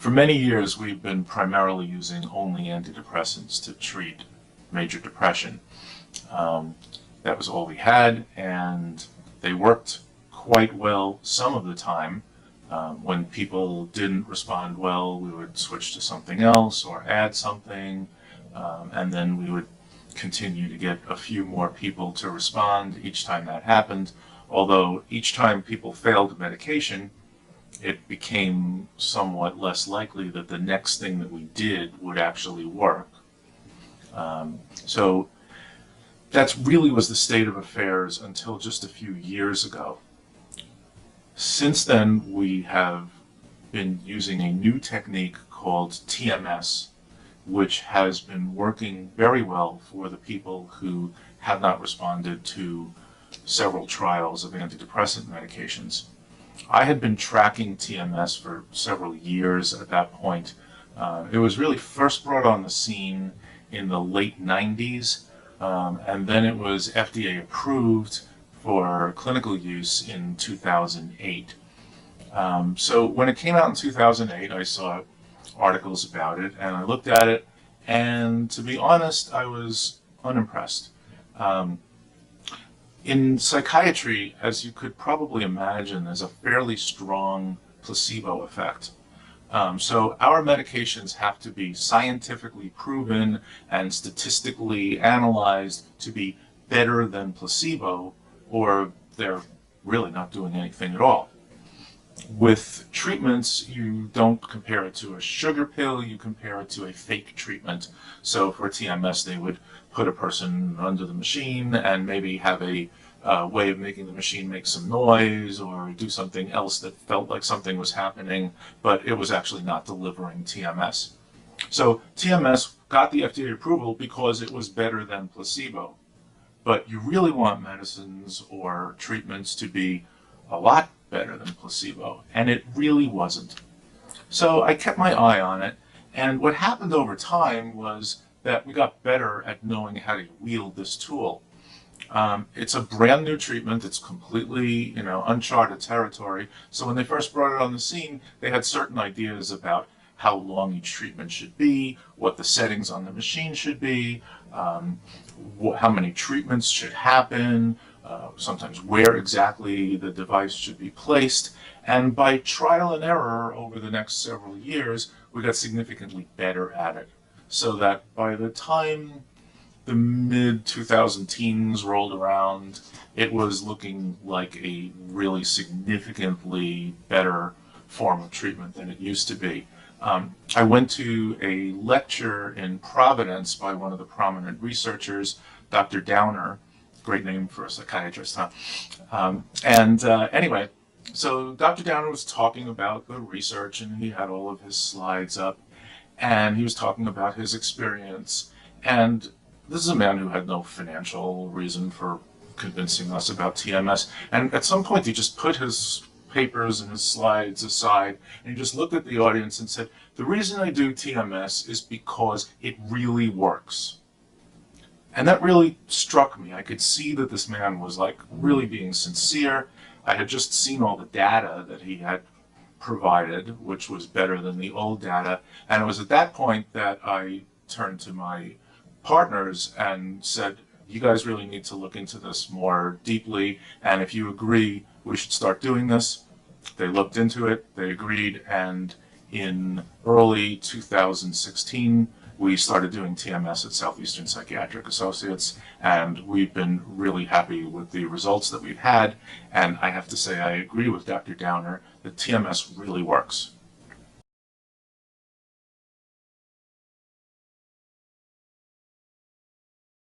For many years, we've been primarily using only antidepressants to treat major depression. That was all we had, and they worked quite well some of the time. When people didn't respond well, we would switch to something else or add something, and then we would continue to get a few more people to respond each time that happened. Although each time people failed medication, it became somewhat less likely that the next thing that we did would actually work. So that really was the state of affairs until just a few years ago. Since then, we have been using a new technique called TMS, which has been working very well for the people who have not responded to several trials of antidepressant medications. I had been tracking TMS for several years at that point. It was really first brought on the scene in the late 90s, and then it was FDA approved for clinical use in 2008. So when it came out in 2008, I saw articles about it, and I looked at it, and to be honest, I was unimpressed. In psychiatry, as you could probably imagine, there's a fairly strong placebo effect. So our medications have to be scientifically proven and statistically analyzed to be better than placebo, or they're really not doing anything at all. With treatments, you don't compare it to a sugar pill, you compare it to a fake treatment. So for TMS, they would put a person under the machine and maybe have a way of making the machine make some noise or do something else that felt like something was happening, but it was actually not delivering TMS. So TMS got the FDA approval because it was better than placebo. But you really want medicines or treatments to be a lot better than placebo, and it really wasn't. So I kept my eye on it, and what happened over time was that we got better at knowing how to wield this tool. It's a brand new treatment. It's completely, uncharted territory. So when they first brought it on the scene, they had certain ideas about how long each treatment should be, what the settings on the machine should be, how many treatments should happen, sometimes where exactly the device should be placed. And by trial and error over the next several years, we got significantly better at it. So that by the time the mid-2010s rolled around, it was looking like a really significantly better form of treatment than it used to be. I went to a lecture in Providence by one of the prominent researchers, Dr. Downer, great name for a psychiatrist, huh? Anyway, so Dr. Downer was talking about the research, and he had all of his slides up, and he was talking about his experience. And this is a man who had no financial reason for convincing us about TMS. And at some point, he just put his papers and his slides aside, and he just looked at the audience and said, "The reason I do TMS is because it really works." And that really struck me. I could see that this man was really being sincere. I had just seen all the data that he had provided, which was better than the old data. And it was at that point that I turned to my partners and said, "You guys really need to look into this more deeply, and if you agree, we should start doing this." They looked into it, they agreed, and in early 2016, we started doing TMS at Southeastern Psychiatric Associates, and we've been really happy with the results that we've had. And I have to say, I agree with Dr. Downer that TMS really works.